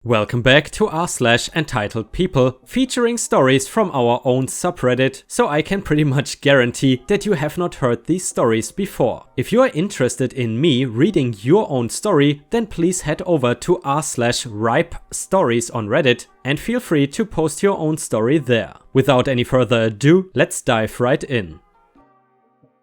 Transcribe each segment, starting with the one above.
Welcome back to r/EntitledPeople, featuring stories from our own subreddit, so I can pretty much guarantee that you have not heard these stories before. If you are interested in me reading your own story, then please head over to r/ripestories on Reddit and feel free to post your own story there. Without any further ado, let's dive right in.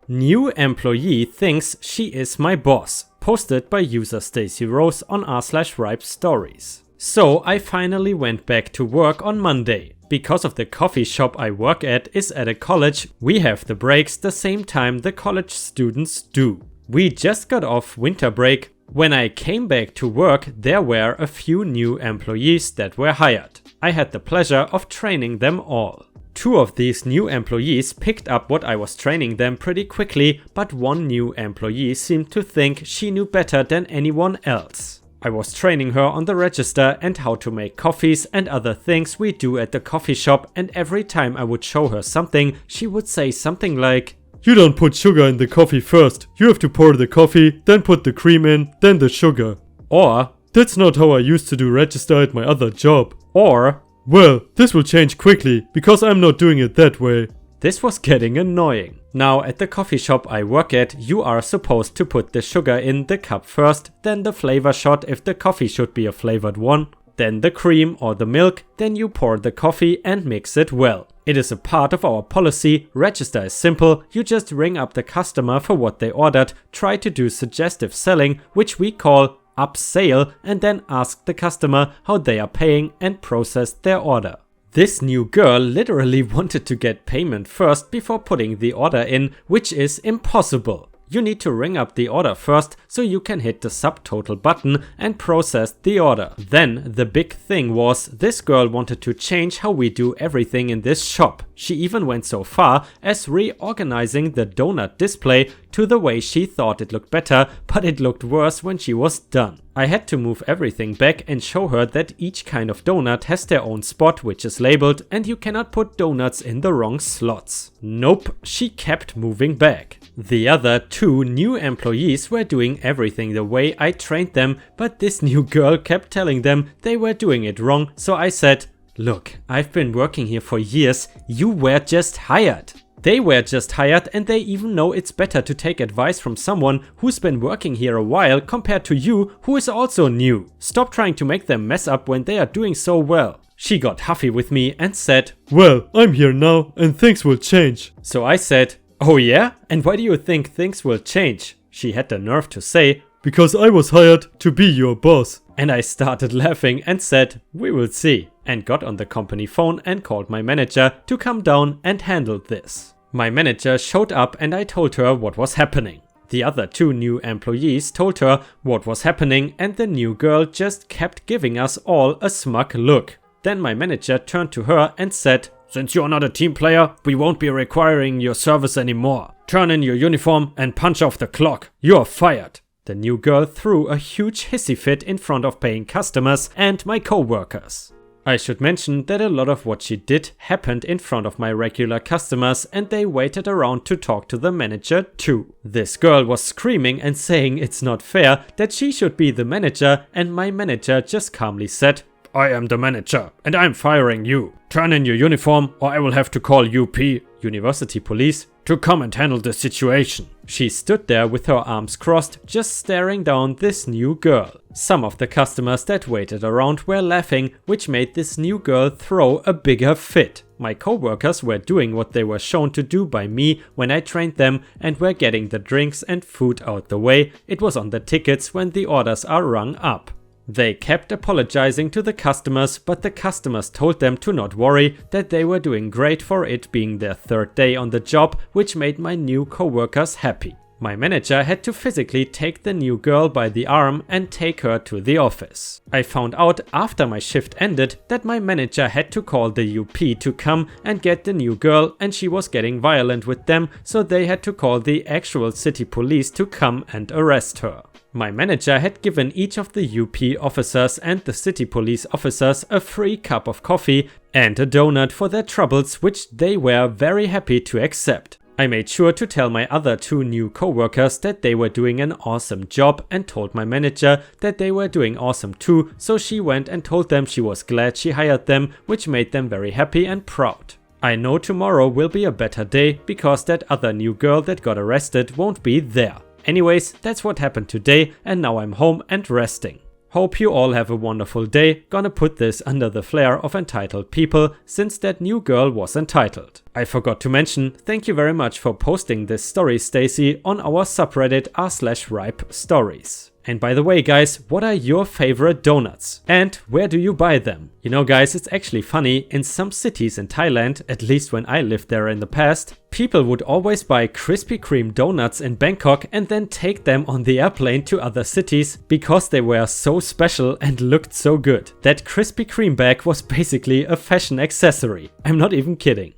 New employee thinks she is my boss, posted by user Stacy Rose on r/ripestories. So I finally went back to work on Monday. Because of the coffee shop I work at is at a college, we have the breaks the same time the college students do. We just got off winter break. When I came back to work, there were a few new employees that were hired. I had the pleasure of training them all. Two of these new employees picked up what I was training them pretty quickly, but one new employee seemed to think she knew better than anyone else. I was training her on the register and how to make coffees and other things we do at the coffee shop, and every time I would show her something, she would say something like, "You don't put sugar in the coffee first. You have to pour the coffee, then put the cream in, then the sugar." Or, "That's not how I used to do register at my other job." Or, "Well, this will change quickly because I'm not doing it that way." This was getting annoying. Now at the coffee shop I work at, you are supposed to put the sugar in the cup first, then the flavor shot if the coffee should be a flavored one, then the cream or the milk, then you pour the coffee and mix it well. It is a part of our policy. Register is simple, you just ring up the customer for what they ordered, try to do suggestive selling, which we call upsell, and then ask the customer how they are paying and process their order. This new girl literally wanted to get payment first before putting the order in, which is impossible. You need to ring up the order first so you can hit the subtotal button and process the order. Then the big thing was this girl wanted to change how we do everything in this shop. She even went so far as reorganizing the donut display to the way she thought it looked better, but it looked worse when she was done. I had to move everything back and show her that each kind of donut has their own spot which is labeled, and you cannot put donuts in the wrong slots. Nope, she kept moving back. The other two new employees were doing everything the way I trained them, but this new girl kept telling them they were doing it wrong, so I said, "Look, I've been working here for years, you were just hired." They were just hired and they even know it's better to take advice from someone who's been working here a while compared to you who is also new. Stop trying to make them mess up when they are doing so well. She got huffy with me and said, "Well, I'm here now and things will change." So I said, "Oh yeah? And why do you think things will change?" She had the nerve to say, "Because I was hired to be your boss." And I started laughing and said, "We will see," and got on the company phone and called my manager to come down and handle this. My manager showed up and I told her what was happening. The other two new employees told her what was happening, and the new girl just kept giving us all a smug look. Then my manager turned to her and said, "Since you're not a team player, we won't be requiring your service anymore. Turn in your uniform and punch off the clock. You're fired." The new girl threw a huge hissy fit in front of paying customers and my co-workers. I should mention that a lot of what she did happened in front of my regular customers, and they waited around to talk to the manager too. This girl was screaming and saying it's not fair, that she should be the manager, and my manager just calmly said, "I am the manager and I'm firing you. Turn in your uniform or I will have to call UP, University Police, to come and handle the situation." She stood there with her arms crossed, just staring down this new girl. Some of the customers that waited around were laughing, which made this new girl throw a bigger fit. My co-workers were doing what they were shown to do by me when I trained them and were getting the drinks and food out the way. It was on the tickets when the orders are rung up. They kept apologizing to the customers, but the customers told them to not worry, that they were doing great for it being their third day on the job, which made my new co-workers happy. My manager had to physically take the new girl by the arm and take her to the office. I found out after my shift ended that my manager had to call the UP to come and get the new girl, and she was getting violent with them, so they had to call the actual city police to come and arrest her. My manager had given each of the UP officers and the city police officers a free cup of coffee and a donut for their troubles, which they were very happy to accept. I made sure to tell my other 2 new coworkers that they were doing an awesome job and told my manager that they were doing awesome too, so she went and told them she was glad she hired them, which made them very happy and proud. I know tomorrow will be a better day because that other new girl that got arrested won't be there. Anyways, that's what happened today, and now I'm home and resting. Hope you all have a wonderful day. Gonna put this under the flare of entitled people since that new girl was entitled. I forgot to mention, thank you very much for posting this story, Stacy, on our subreddit r/ripe stories. And by the way guys, what are your favorite donuts? And where do you buy them? You know guys, it's actually funny, in some cities in Thailand, at least when I lived there in the past, people would always buy Krispy Kreme donuts in Bangkok and then take them on the airplane to other cities because they were so special and looked so good. That Krispy Kreme bag was basically a fashion accessory. I'm not even kidding.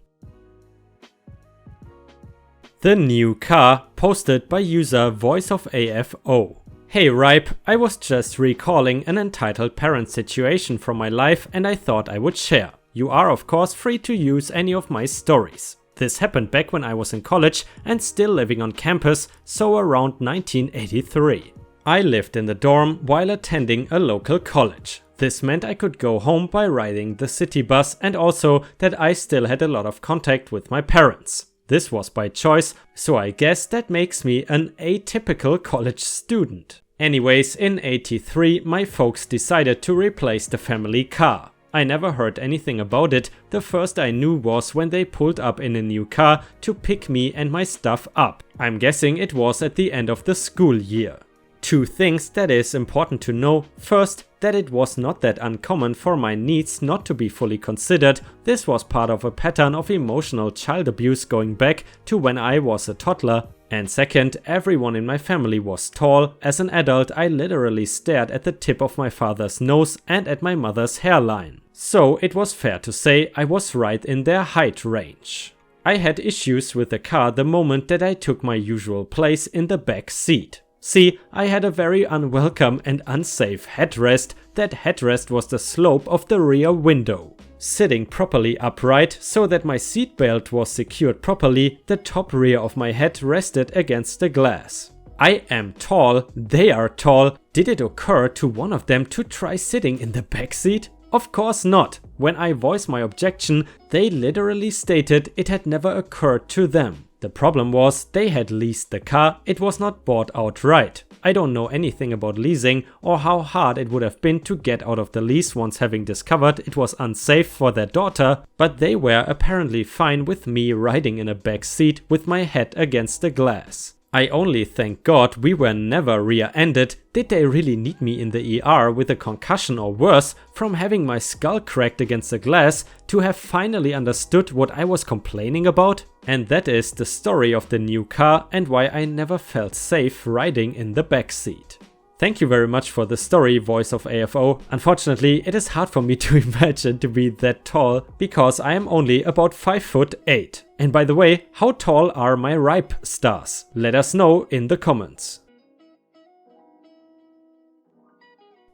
The new car, posted by user voiceofafo. Hey Ripe, I was just recalling an entitled parent situation from my life and I thought I would share. You are of course free to use any of my stories. This happened back when I was in college and still living on campus, so around 1983. I lived in the dorm while attending a local college. This meant I could go home by riding the city bus and also that I still had a lot of contact with my parents. This was by choice, so I guess that makes me an atypical college student. Anyways, in '83 my folks decided to replace the family car. I never heard anything about it. The first I knew was when they pulled up in a new car to pick me and my stuff up. I'm guessing it was at the end of the school year. 2 things that is important to know. First, that it was not that uncommon for my needs not to be fully considered. This was part of a pattern of emotional child abuse going back to when I was a toddler. And second, everyone in my family was tall. As an adult, I literally stared at the tip of my father's nose and at my mother's hairline. So it was fair to say I was right in their height range. I had issues with the car the moment that I took my usual place in the back seat. See, I had a very unwelcome and unsafe headrest. That headrest was the slope of the rear window. Sitting properly upright so that my seatbelt was secured properly, the top rear of my head rested against the glass. I am tall, they are tall. Did it occur to one of them to try sitting in the back seat? Of course not. When I voiced my objection, they literally stated it had never occurred to them. The problem was they had leased the car, it was not bought outright. I don't know anything about leasing or how hard it would have been to get out of the lease once having discovered it was unsafe for their daughter, but they were apparently fine with me riding in a back seat with my head against the glass. I only thank God we were never rear-ended. Did they really need me in the ER with a concussion or worse from having my skull cracked against the glass to have finally understood what I was complaining about? And that is the story of the new car and why I never felt safe riding in the backseat. Thank you very much for the story, Voice of AFO. Unfortunately, it is hard for me to imagine to be that tall because I am only about 5'8". And by the way, how tall are my Ripe stars? Let us know in the comments.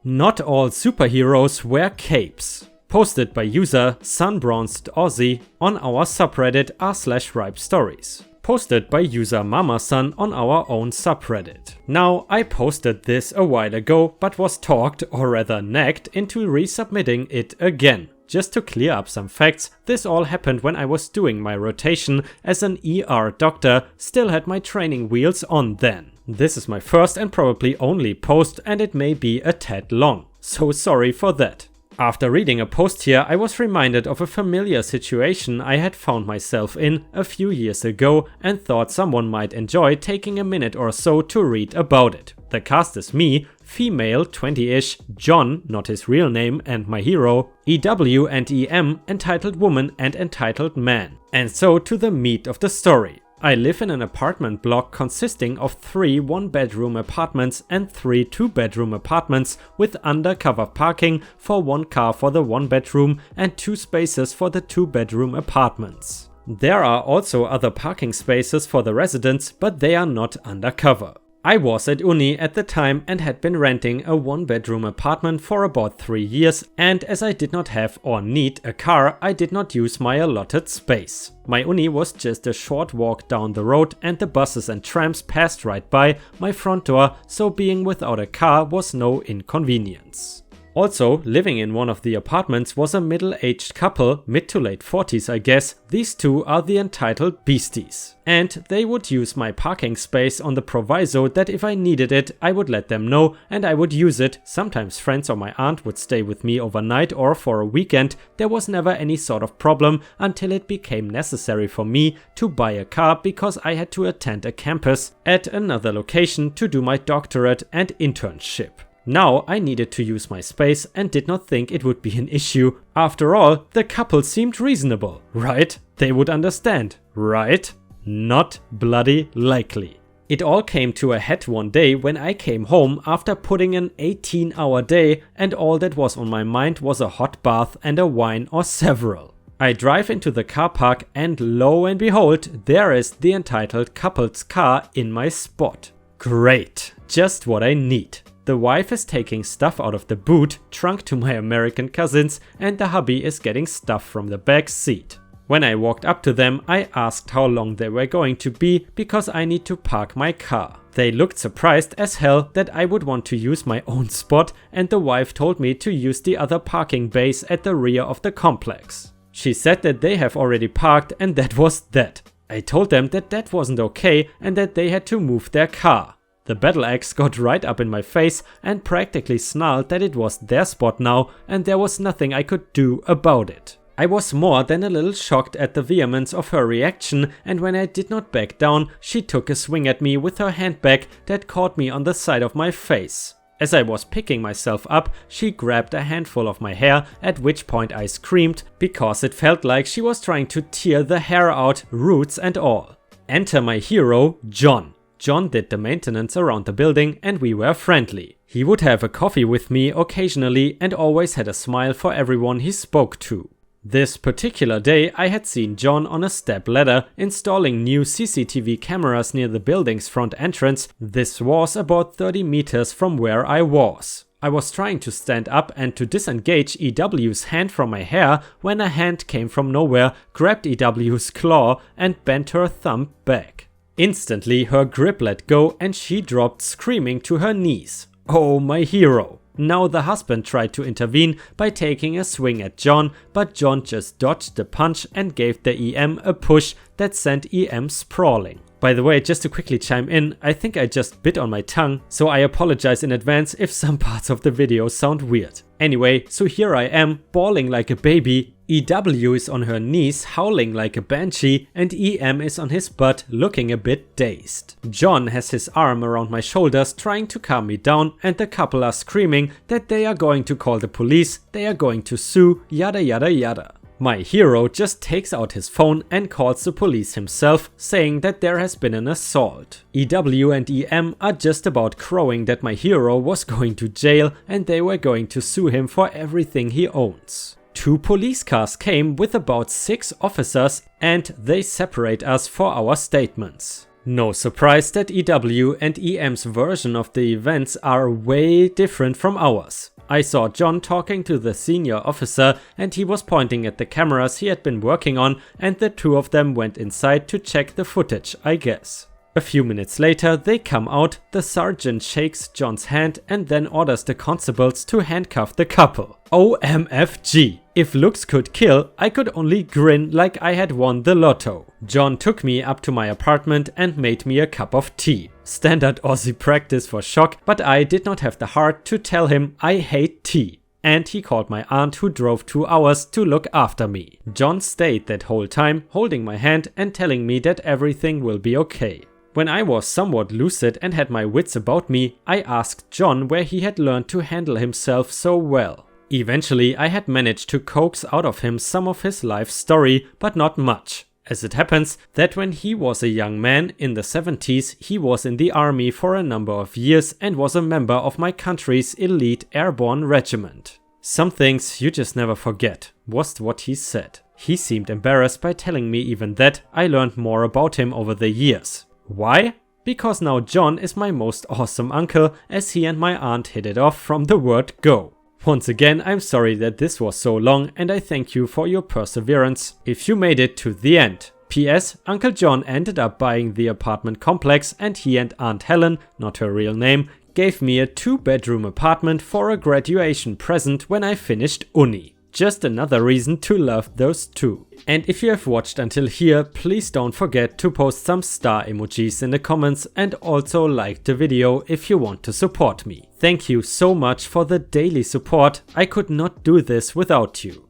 Not all superheroes wear capes. Posted by user Sunbronzed Aussie on our subreddit r/Ripe Stories. Posted by user Mama-san on our own subreddit. Now, I posted this a while ago, but was talked, or rather nagged, into resubmitting it again. Just to clear up some facts, this all happened when I was doing my rotation as an ER doctor, still had my training wheels on then. This is my first and probably only post, and it may be a tad long, so sorry for that. After reading a post here, I was reminded of a familiar situation I had found myself in a few years ago and thought someone might enjoy taking a minute or so to read about it. The cast is me, female, 20-ish, John, not his real name, and my hero, EW and EM, entitled woman and entitled man. And so to the meat of the story. I live in an apartment block consisting of 3 one-bedroom apartments and 3 two-bedroom apartments with undercover parking for 1 car for the 1-bedroom and 2 spaces for the 2-bedroom apartments. There are also other parking spaces for the residents, but they are not undercover. I was at uni at the time and had been renting a 1-bedroom apartment for about 3 years, and as I did not have or need a car, I did not use my allotted space. My uni was just a short walk down the road and the buses and trams passed right by my front door, so being without a car was no inconvenience. Also, living in one of the apartments was a middle-aged couple, mid to late 40s I guess. These two are the entitled beasties. And they would use my parking space on the proviso that if I needed it, I would let them know and I would use it. Sometimes friends or my aunt would stay with me overnight or for a weekend. There was never any sort of problem until it became necessary for me to buy a car because I had to attend a campus at another location to do my doctorate and internship. Now I needed to use my space and did not think it would be an issue. After all, the couple seemed reasonable, right? They would understand, right? Not bloody likely. It all came to a head one day when I came home after putting an 18-hour day and all that was on my mind was a hot bath and a wine or several. I drive into the car park and lo and behold, there is the entitled couple's car in my spot. Great, just what I need. The wife is taking stuff out of the boot, trunk to my American cousins, and the hubby is getting stuff from the back seat. When I walked up to them, I asked how long they were going to be because I need to park my car. They looked surprised as hell that I would want to use my own spot, and the wife told me to use the other parking bays at the rear of the complex. She said that they have already parked and that was that. I told them that that wasn't okay and that they had to move their car. The battle axe got right up in my face and practically snarled that it was their spot now and there was nothing I could do about it. I was more than a little shocked at the vehemence of her reaction, and when I did not back down, she took a swing at me with her handbag that caught me on the side of my face. As I was picking myself up, she grabbed a handful of my hair, at which point I screamed because it felt like she was trying to tear the hair out, roots and all. Enter my hero, John. John did the maintenance around the building and we were friendly. He would have a coffee with me occasionally and always had a smile for everyone he spoke to. This particular day I had seen John on a step ladder installing new CCTV cameras near the building's front entrance. This was about 30 meters from where I was. I was trying to stand up and to disengage EW's hand from my hair when a hand came from nowhere, grabbed EW's claw and bent her thumb back. Instantly her grip let go and she dropped screaming to her knees. Oh, my hero. Now the husband tried to intervene by taking a swing at John, but John just dodged the punch and gave the EM a push that sent EM sprawling. By the way, just to quickly chime in, I think I just bit on my tongue, so I apologize in advance if some parts of the video sound weird. Anyway, so here I am, bawling like a baby, EW is on her knees howling like a banshee, and EM is on his butt looking a bit dazed. John has his arm around my shoulders trying to calm me down, and the couple are screaming that they are going to call the police, they are going to sue, yada yada yada. My hero just takes out his phone and calls the police himself, saying that there has been an assault. EW and EM are just about crowing that my hero was going to jail and they were going to sue him for everything he owns. 2 police cars came with about 6 officers and they separate us for our statements. No surprise that EW and EM's version of the events are way different from ours. I saw John talking to the senior officer and he was pointing at the cameras he had been working on, and the 2 of them went inside to check the footage, I guess. A few minutes later they come out, the sergeant shakes John's hand and then orders the constables to handcuff the couple. OMFG. If looks could kill, I could only grin like I had won the lotto. John took me up to my apartment and made me a cup of tea. Standard Aussie practice for shock, but I did not have the heart to tell him I hate tea. And he called my aunt who drove 2 hours to look after me. John stayed that whole time, holding my hand and telling me that everything will be okay. When I was somewhat lucid and had my wits about me, I asked John where he had learned to handle himself so well. Eventually I had managed to coax out of him some of his life story, but not much. As it happens, that when he was a young man in the 70s, he was in the army for a number of years and was a member of my country's elite airborne regiment. Some things you just never forget, was what he said. He seemed embarrassed by telling me even that. I learned more about him over the years. Why? because now John is my most awesome uncle, as he and my aunt hit it off from the word go. Once again, I'm sorry that this was so long, and I thank you for your perseverance if you made it to the end. PS, Uncle John ended up buying the apartment complex, and he and Aunt Helen, not her real name, gave me a 2-bedroom apartment for a graduation present when I finished uni. Just another reason to love those two. And if you have watched until here, please don't forget to post some star emojis in the comments and also like the video if you want to support me. Thank you so much for the daily support. I could not do this without you.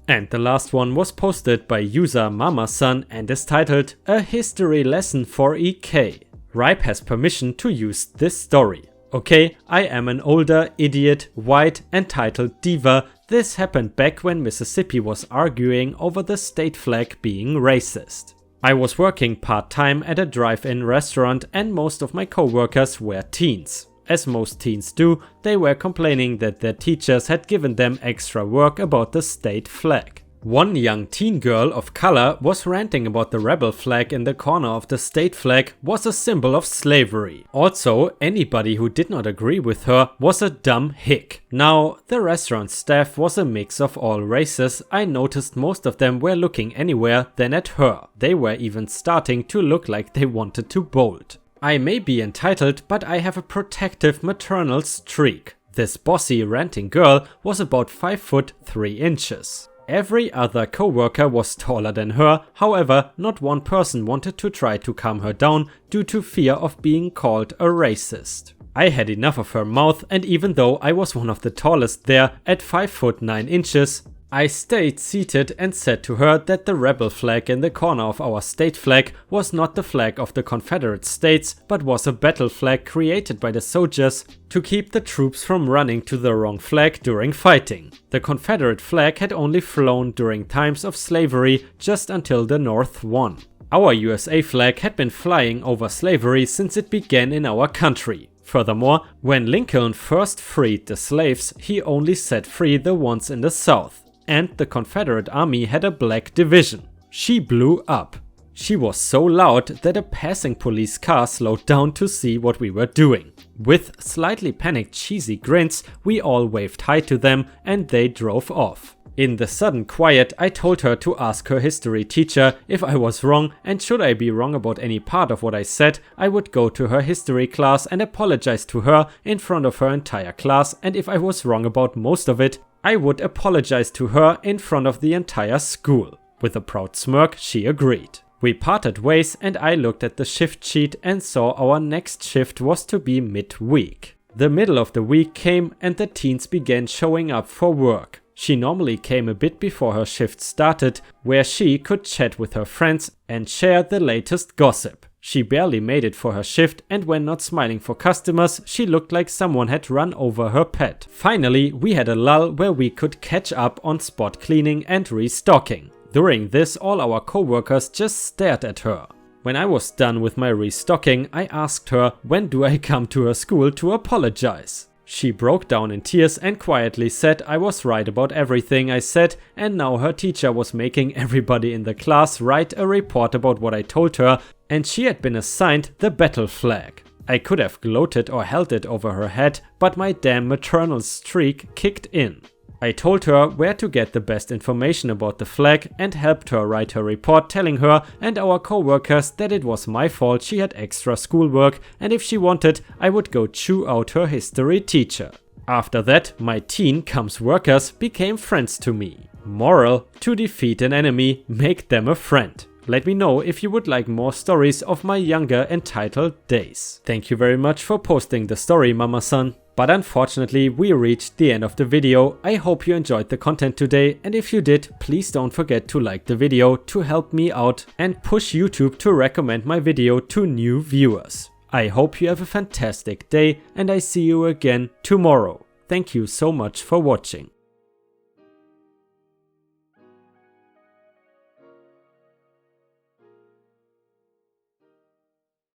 And the last one was posted by user Mama-san and is titled A History Lesson for EK. Ripe has permission to use this story. Okay, I am an older, idiot, white, entitled diva. This happened back when Mississippi was arguing over the state flag being racist. I was working part-time at a drive-in restaurant and most of my co-workers were teens. As most teens do, they were complaining that their teachers had given them extra work about the state flag. One young teen girl of color was ranting about the rebel flag in the corner of the state flag was a symbol of slavery. Also, anybody who did not agree with her was a dumb hick. Now, the restaurant staff was a mix of all races. I noticed most of them were looking anywhere than at her. They were even starting to look like they wanted to bolt. I may be entitled, but I have a protective maternal streak. This bossy ranting girl was about 5 foot 3 inches. Every other co-worker was taller than her, however, not one person wanted to try to calm her down due to fear of being called a racist. I had enough of her mouth, and even though I was one of the tallest there at 5 foot 9 inches, I stayed seated and said to her that the rebel flag in the corner of our state flag was not the flag of the Confederate States, but was a battle flag created by the soldiers to keep the troops from running to the wrong flag during fighting. The Confederate flag had only flown during times of slavery just until the North won. Our USA flag had been flying over slavery since it began in our country. Furthermore, when Lincoln first freed the slaves, he only set free the ones in the South. And the Confederate Army had a black division. She blew up. She was so loud that a passing police car slowed down to see what we were doing. With slightly panicked cheesy grins, we all waved hi to them and they drove off. In the sudden quiet, I told her to ask her history teacher if I was wrong, and should I be wrong about any part of what I said, I would go to her history class and apologize to her in front of her entire class, and if I was wrong about most of it, I would apologize to her in front of the entire school. With a proud smirk, she agreed. We parted ways and I looked at the shift sheet and saw our next shift was to be mid-week. The middle of the week came and the teens began showing up for work. She normally came a bit before her shift started, where she could chat with her friends and share the latest gossip. She barely made it for her shift, and when not smiling for customers, she looked like someone had run over her pet. Finally, we had a lull where we could catch up on spot cleaning and restocking. During this, all our co-workers just stared at her. When I was done with my restocking, I asked her, when do I come to her school to apologize? She broke down in tears and quietly said I was right about everything I said, and now her teacher was making everybody in the class write a report about what I told her, and she had been assigned the battle flag. I could have gloated or held it over her head, but my damn maternal streak kicked in. I told her where to get the best information about the flag and helped her write her report, telling her and our co-workers that it was my fault she had extra schoolwork, and if she wanted, I would go chew out her history teacher. After that, my teen-workers became friends to me. Moral: to defeat an enemy, make them a friend. Let me know if you would like more stories of my younger entitled days. Thank you very much for posting the story, Mama-san. But unfortunately, we reached the end of the video. I hope you enjoyed the content today, and if you did, please don't forget to like the video to help me out and push YouTube to recommend my video to new viewers. I hope you have a fantastic day, and I see you again tomorrow. Thank you so much for watching.